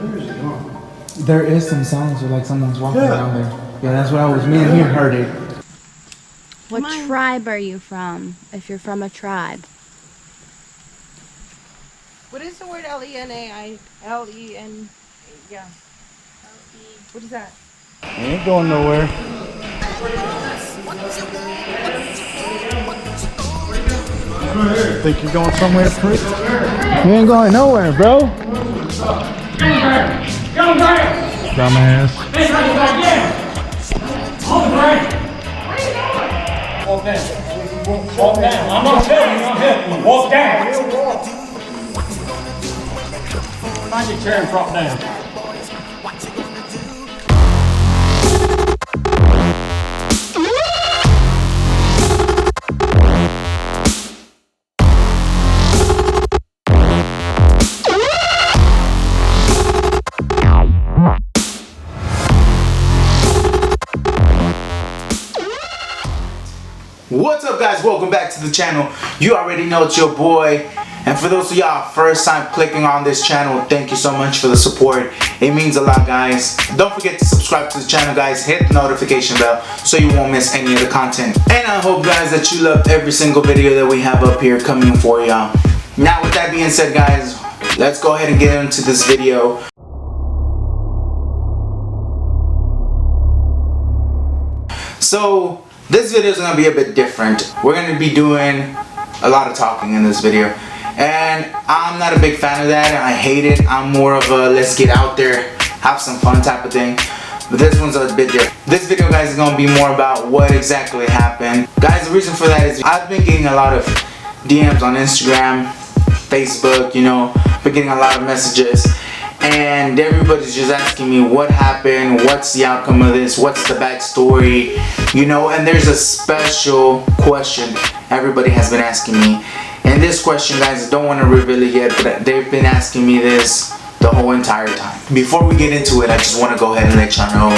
There is some sounds where like someone's walking down there. Yeah, that's what I was. Me and him heard it. What tribe are you from? If you're from a tribe. What is the word L-E-N-A-I? L-E-N... Yeah. L-E... What is that? You ain't going nowhere. Think you're going somewhere, prick? You ain't going nowhere, bro. Dumbass. Walk down. Walk down. I'm not telling you, I'm helping you. Walk down. Find your chair and drop down. What's up, guys? Welcome back to the channel. You already know it's your boy, and for those of y'all first time clicking on this channel, thank you so much for the support. It means a lot, guys. Don't forget to subscribe to the channel, guys. Hit the notification bell so you won't miss any of the content. And I hope, guys, that you love every single video that we have up here coming for y'all. Now, with that being said, guys, let's go ahead and get into this video. So this video is going to be a bit different. We're going to be doing a lot of talking in this video, and I'm not a big fan of that. I hate it. I'm more of a let's get out there, have some fun type of thing. But this one's a bit different. This video, guys, is going to be more about what exactly happened. Guys, the reason for that is I've been getting a lot of DMs on Instagram, Facebook, you know, been getting a lot of messages. And everybody's just asking me what happened, what's the outcome of this, what's the backstory, you know, and there's a special question everybody has been asking me. And this question, guys, I don't want to reveal it yet, but they've been asking me this the whole entire time. Before we get into it, I just want to go ahead and let y'all know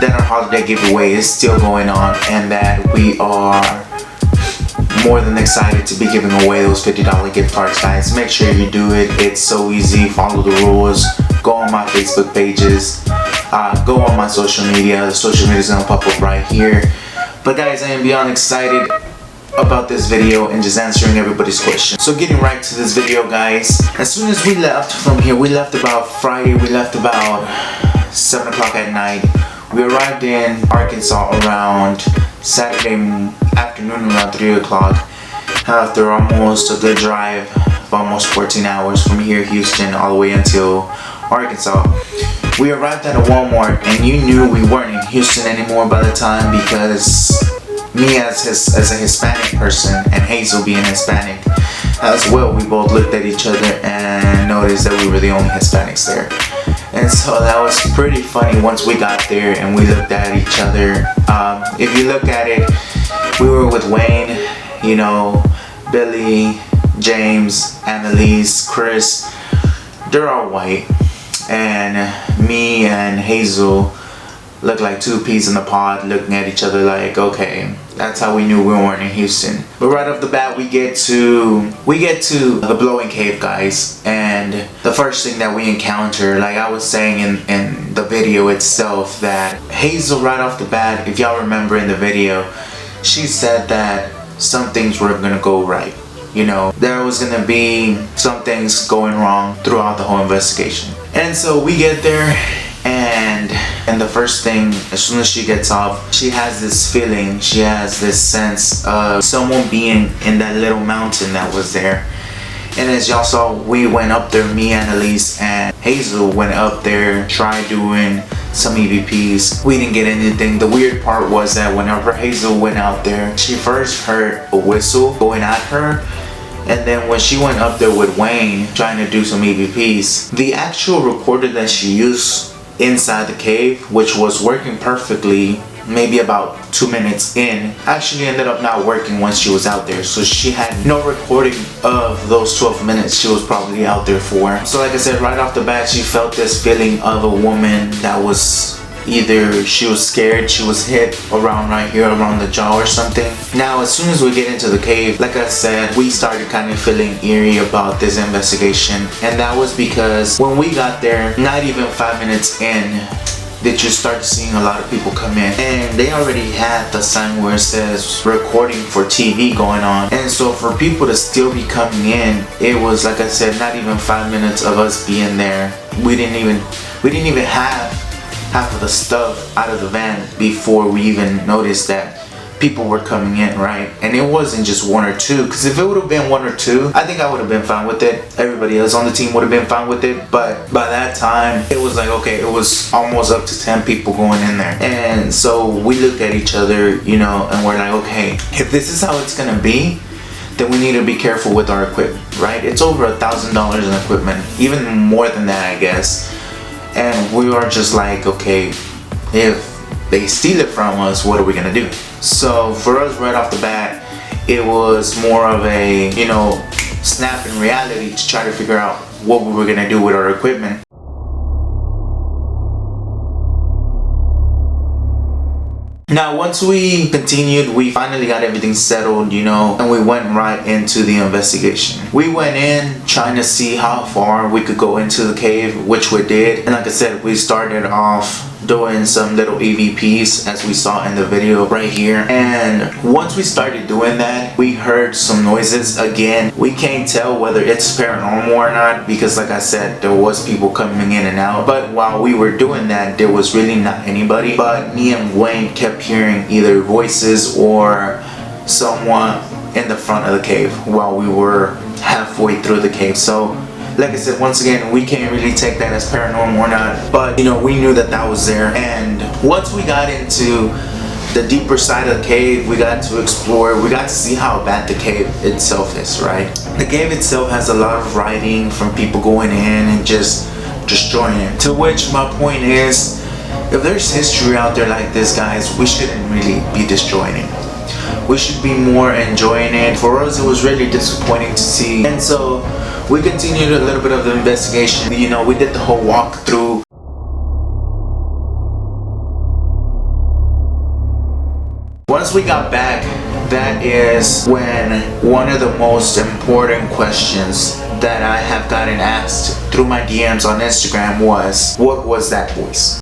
that our holiday giveaway is still going on, and that we are more than excited to be giving away those $50 gift cards, guys. Make sure you do it. It's so easy. Follow the rules. Go on my Facebook pages. Go on my social media. The social media is gonna pop up right here. But guys, I am beyond excited about this video and just answering everybody's questions. So getting right to this video, guys. As soon as we left from here, we left about Friday. We left about 7 o'clock at night. We arrived in Arkansas around Saturday afternoon around 3 o'clock. After almost a good drive of almost 14 hours from here, Houston, all the way until Arkansas. We arrived at a Walmart, and you knew we weren't in Houston anymore by the time, because me as a Hispanic person and Hazel being Hispanic as well, we both looked at each other and noticed that we were the only Hispanics there. And so that was pretty funny once we got there and we looked at each other. If you look at it, we were with Wayne, you know, Billy, James, Annalise, Chris. They're all white. And me and Hazel looked like two peas in a pod, looking at each other like, okay, that's how we knew we weren't in Houston. But right off the bat, we get to the Blowing Cave, guys, and the first thing that we encounter, like I was saying in the video itself, that Hazel right off the bat, if y'all remember in the video, she said that some things were gonna go right. You know, there was gonna be some things going wrong throughout the whole investigation. And so we get there, and the first thing, as soon as she gets off, she has this feeling, she has this sense of someone being in that little mountain that was there. And as y'all saw, we went up there, me, Annalise, and Hazel went up there, tried doing some EVPs. We didn't get anything. The weird part was that whenever Hazel went out there, she first heard a whistle going at her. And then when she went up there with Wayne trying to do some EVPs, the actual recorder that she used inside the cave, which was working perfectly maybe about 2 minutes in, actually ended up not working once she was out there. So she had no recording of those 12 minutes she was probably out there for. So like I said, right off the bat, she felt this feeling of a woman that was either she was scared, she was hit around right here, around the jaw or something. Now, as soon as we get into the cave, like I said, we started kind of feeling eerie about this investigation. And that was because when we got there, not even 5 minutes in, that you start seeing a lot of people come in, and they already had the sign where it says recording for TV going on. And so for people to still be coming in, it was, like I said, not even 5 minutes of us being there. We didn't even have half of the stuff out of the van before we even noticed that people were coming in, right? And it wasn't just one or two, because if it would have been one or two, I think I would have been fine with it. Everybody else on the team would have been fine with it. But by that time, it was like, okay, it was almost up to 10 people going in there. And so we looked at each other, you know, and we're like, okay, if this is how it's gonna be, then we need to be careful with our equipment, right? It's over $1,000 in equipment, even more than that, I guess. And we are just like, okay, if they steal it from us, what are we gonna do? So for us, right off the bat, it was more of a, you know, snap in reality to try to figure out what we were gonna do with our equipment. Now, once we continued, we finally got everything settled, you know, and we went right into the investigation. We went in trying to see how far we could go into the cave, which we did. And like I said, we started off doing some little EVPs, as we saw in the video right here. And once we started doing that, we heard some noises again. We can't tell whether it's paranormal or not, because like I said, there was people coming in and out. But while we were doing that, there was really not anybody. But me and Wayne kept hearing either voices or someone in the front of the cave while we were halfway through the cave. So like I said, once again, we can't really take that as paranormal or not, but you know, we knew that that was there. And once we got into the deeper side of the cave, we got to explore, we got to see how bad the cave itself is, right? The cave itself has a lot of writing from people going in and just destroying it. To which my point is, if there's history out there like this, guys, we shouldn't really be destroying it. We should be more enjoying it. For us, it was really disappointing to see. And so we continued a little bit of the investigation. You know, we did the whole walkthrough. Once we got back, that is when one of the most important questions that I have gotten asked through my DMs on Instagram was, what was that voice?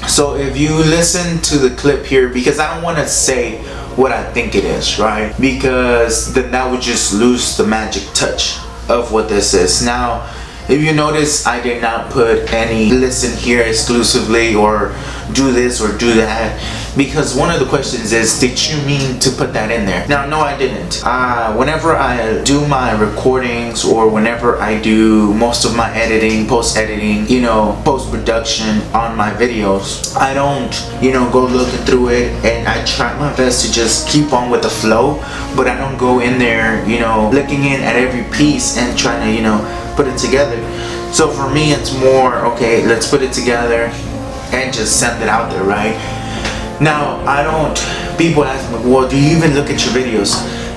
So if you listen to the clip here, because I don't want to say what I think it is, right? Because then that would just lose the magic touch of what this is. Now, if you notice, I did not put any listen here exclusively or do this or do that, because one of the questions is, did you mean to put that in there? Now, no, I didn't. Whenever I do my recordings or whenever I do most of my editing, post-editing, you know, post-production on my videos, I don't, you know, go looking through it, and I try my best to just keep on with the flow, but I don't go in there, you know, looking in at every piece and trying to, you know, put it together. So for me, it's more, okay, let's put it together and just send it out there, right? Now, I don't, people ask me, well, do you even look at your videos?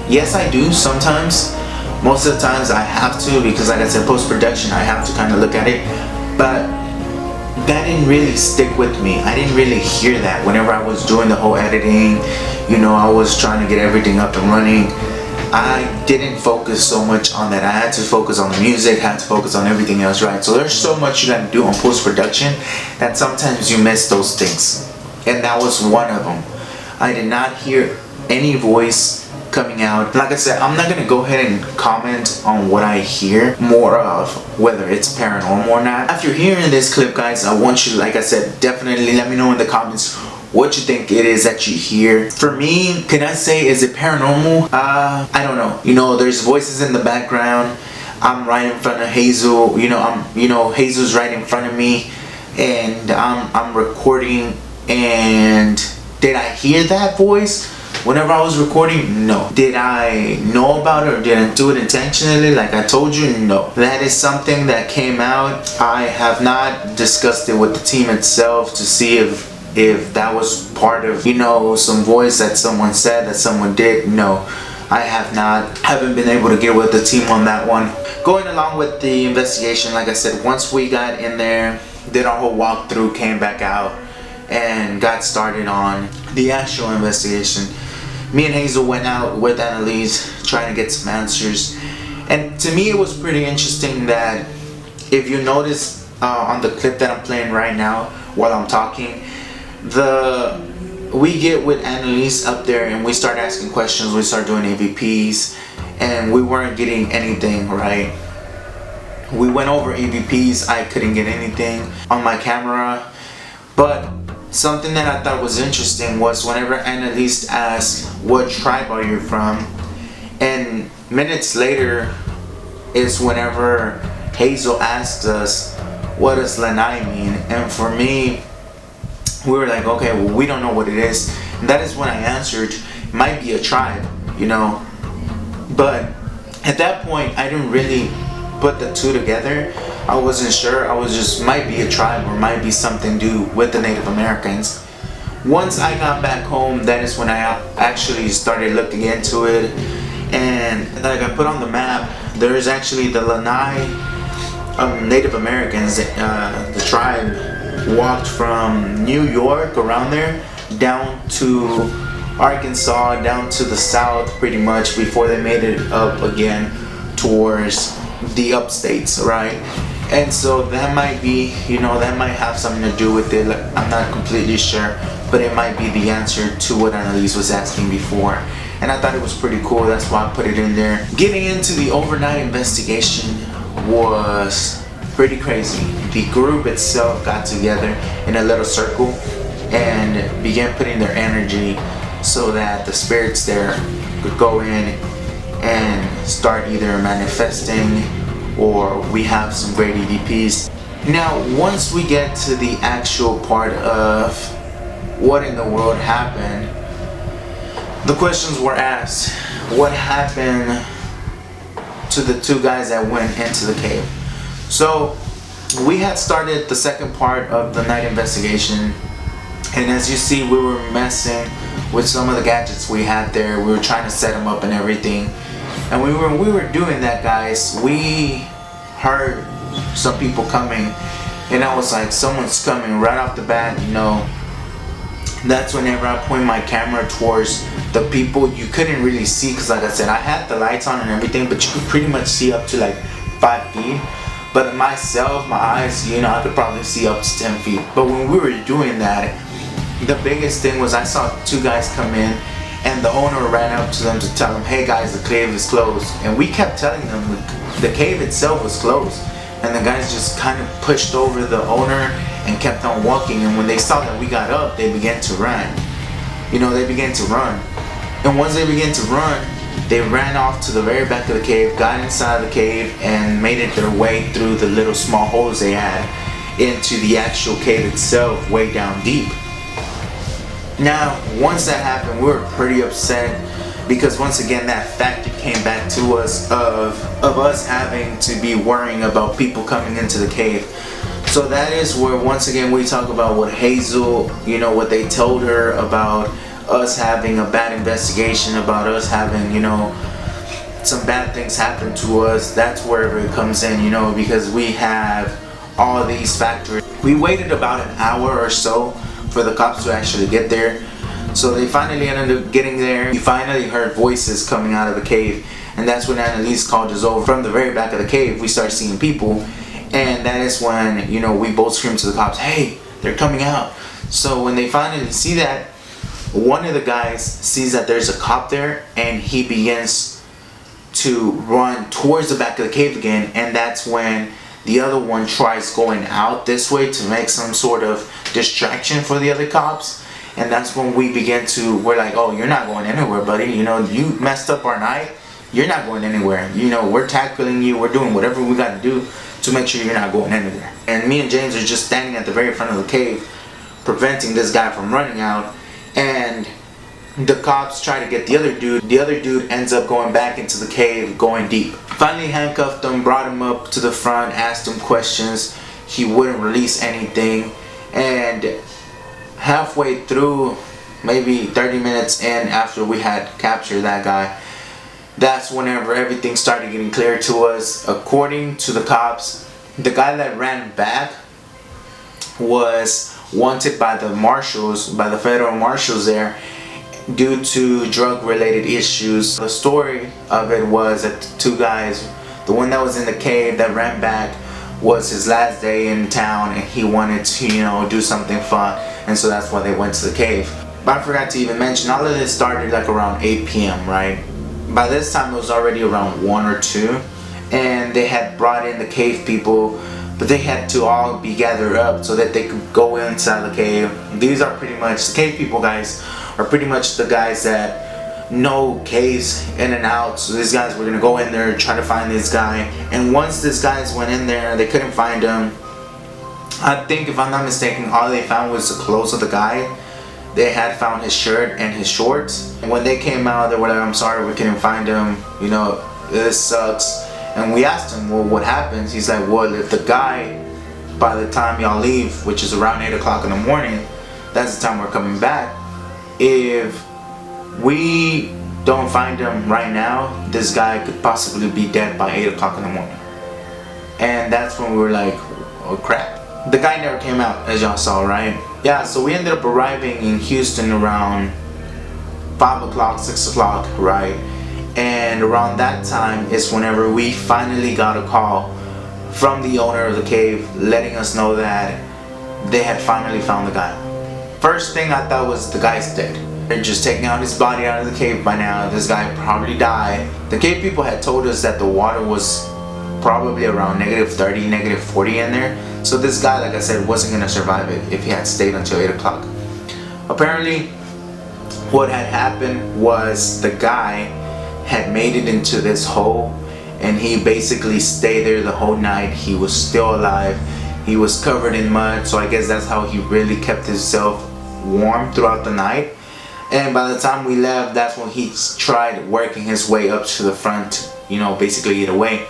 Yes, I do sometimes. Most of the times I have to, because like I said, post-production, I have to kind of look at it. But that didn't really stick with me. I didn't really hear that whenever I was doing the whole editing. You know, I was trying to get everything up and running. I didn't focus so much on that. I had to focus on the music, had to focus on everything else, right? So there's so much you gotta do on post-production that sometimes you miss those things. And that was one of them. I did not hear any voice coming out. Like I said, I'm not gonna go ahead and comment on what I hear more of, whether it's paranormal or not. After hearing this clip, guys, I want you, like I said, definitely let me know in the comments what you think it is that you hear. For me, can I say, is it paranormal? I don't know. You know, there's voices in the background. I'm right in front of Hazel. You know, Hazel's right in front of me, and I'm recording. And did I hear that voice whenever I was recording? No. Did I know about it or did I do it intentionally like I told you? No. That is something that came out. I have not discussed it with the team itself to see if that was part of, you know, some voice that someone said, that someone did. No. I haven't been able to get with the team on that one. Going along with the investigation, like I said, once we got in there, did our whole walkthrough, came back out, and got started on the actual investigation. Me and Hazel went out with Annalise trying to get some answers. And to me it was pretty interesting that if you notice on the clip that I'm playing right now while I'm talking, we get with Annalise up there and we start asking questions, we start doing AVPs, and we weren't getting anything right. We went over AVPs, I couldn't get anything on my camera. But something that I thought was interesting was whenever Annalise asked, what tribe are you from? And minutes later is whenever Hazel asked us, what does Lanai mean? And for me, we were like, okay, well, we don't know what it is. And that is when I answered, it might be a tribe, you know. But at that point, I didn't really put the two together. I wasn't sure. I was just, might be a tribe or might be something to do with the Native Americans. Once I got back home, that is when I actually started looking into it. And like I put on the map, there is actually the Lanai Native Americans, the tribe walked from New York around there down to Arkansas, down to the south pretty much before they made it up again towards the upstates, right? And so that might be, you know, that might have something to do with it. I'm not completely sure, but it might be the answer to what Annalise was asking before. And I thought it was pretty cool, that's why I put it in there. Getting into the overnight investigation was pretty crazy. The group itself got together in a little circle and began putting their energy so that the spirits there could go in and start either manifesting, or we have some great EVPs. Now, once we get to the actual part of what in the world happened, the questions were asked. What happened to the two guys that went into the cave? So we had started the second part of the night investigation, and as you see, we were messing with some of the gadgets we had there. We were trying to set them up and everything. And we were doing that, guys, we heard some people coming, and I was like, someone's coming right off the bat, you know. That's whenever I point my camera towards the people. You couldn't really see because, like I said, I had the lights on and everything, but you could pretty much see up to like 5 feet. But myself, my eyes, you know, I could probably see up to 10 feet. But when we were doing that, the biggest thing was I saw two guys come in, and the owner ran up to them to tell them, hey guys, the cave is closed. And we kept telling them the cave itself was closed. And the guys just kind of pushed over the owner and kept on walking. And when they saw that we got up, they began to run. You know, they began to run. And once they began to run, they ran off to the very back of the cave, got inside the cave, and made it their way through the little small holes they had into the actual cave itself, way down deep. Now, once that happened, we were pretty upset because once again that factor came back to us of us having to be worrying about people coming into the cave. So that is where once again we talk about what Hazel, you know, what they told her about us having a bad investigation, about us having, you know, some bad things happen to us. That's wherever it comes in, you know, because we have all these factors. We waited about an hour or so for the cops to actually get there. So they finally ended up getting there. We finally heard voices coming out of the cave, and that's when Annalise called us over. From the very back of the cave, we started seeing people, and that is when, you know, we both screamed to the cops, hey, they're coming out. So when they finally see that, one of the guys sees that there's a cop there, and he begins to run towards the back of the cave again, and that's when the other one tries going out this way to make some sort of distraction for the other cops. And that's when we begin to, we're like, oh, you're not going anywhere, buddy. You know, you messed up our night. You're not going anywhere. You know, we're tackling you. We're doing whatever we got to do to make sure you're not going anywhere. And me and James are just standing at the very front of the cave, preventing this guy from running out. And the cops try to get the other dude. The other dude ends up going back into the cave, going deep. Finally handcuffed him, brought him up to the front, asked him questions. He wouldn't release anything. And halfway through, maybe 30 minutes in, after we had captured that guy, that's whenever everything started getting clear to us. According to the cops, the guy that ran back was wanted by the marshals, by the federal marshals there, due to drug related issues. The story of it was that the two guys, the one that was in the cave that ran back, was his last day in town and he wanted to, you know, do something fun, and so that's why they went to the cave. But I forgot to even mention, all of this started like around 8 p.m. right? By this time it was already around 1 or 2, and they had brought in the cave people, but they had to all be gathered up so that they could go inside the cave. These are pretty much, the cave people guys are pretty much the guys that know caves in and out. So these guys were gonna go in there, try to find this guy, and once these guys went in there, they couldn't find him. I think, if I'm not mistaken, all they found was the clothes of the guy. They had found his shirt and his shorts, and when they came out, they were like, "I'm sorry, we couldn't find him, you know, this sucks." And we asked him, "Well, what happens?" He's like, "Well, if the guy, by the time y'all leave, which is around 8 o'clock in the morning, that's the time we're coming back, if we don't find him right now, this guy could possibly be dead by 8 o'clock in the morning." And that's when we were like, "Oh crap." The guy never came out, as y'all saw, right? Yeah, so we ended up arriving in Houston around 5 o'clock, 6 o'clock, right? And around that time is whenever we finally got a call from the owner of the cave letting us know that they had finally found the guy. First thing I thought was the guy's dead. They're just taking out his body out of the cave by now. This guy probably died. The cave people had told us that the water was probably around -30, -40 in there. So this guy, like I said, wasn't gonna survive it if he had stayed until 8 o'clock. Apparently, what had happened was the guy had made it into this hole, and he basically stayed there the whole night. He was still alive. He was covered in mud, so I guess that's how he really kept himself warm throughout the night. And by the time we left, that's when he tried working his way up to the front, you know, basically get away.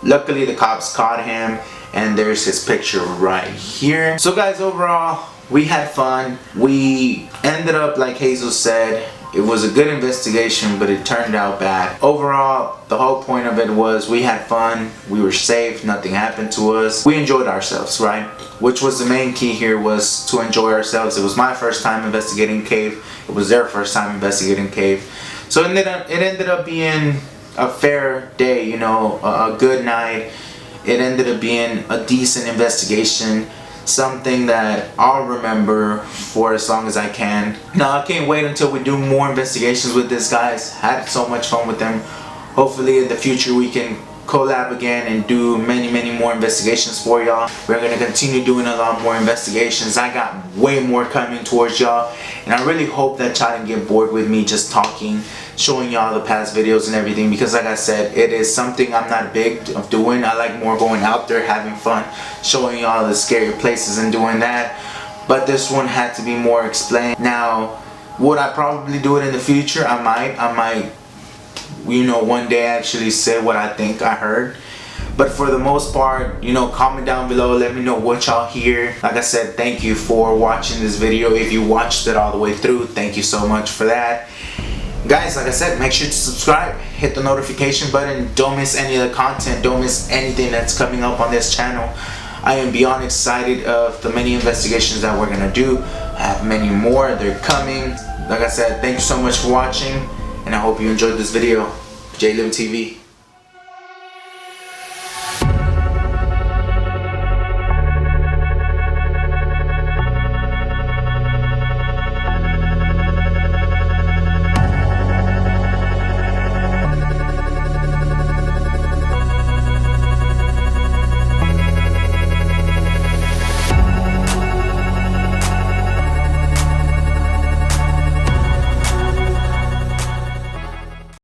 Luckily, the cops caught him, and there's his picture right here. So guys, overall, we had fun. We ended up, like Hazel said, it was a good investigation, but it turned out bad. Overall, the whole point of it was we had fun, we were safe, nothing happened to us. We enjoyed ourselves, right? Which was the main key here, was to enjoy ourselves. It was my first time investigating cave. It was their first time investigating cave. So it ended up being a fair day, you know, a good night. It ended up being a decent investigation. Something that I'll remember for as long as I can. Now I can't wait until we do more investigations with these guys. Had so much fun with them. Hopefully in the future we can collab again and do many more investigations for y'all. We're gonna continue doing a lot more investigations. I got way more coming towards y'all, and I really hope that y'all didn't get bored with me just talking, showing y'all the past videos and everything, because like I said, it is something I'm not big of doing. I like more going out there, having fun, showing y'all the scary places and doing that. But this one had to be more explained. Now, would I probably do it in the future? I might, you know, one day actually say what I think I heard. But for the most part, you know, comment down below, let me know what y'all hear. Like I said, thank you for watching this video. If you watched it all the way through, thank you so much for that. Guys, like I said, make sure to subscribe, hit the notification button, don't miss any of the content, don't miss anything that's coming up on this channel. I am beyond excited of the many investigations that we're gonna do. I have many more, they're coming. Like I said, thank you so much for watching, and I hope you enjoyed this video. JLim TV.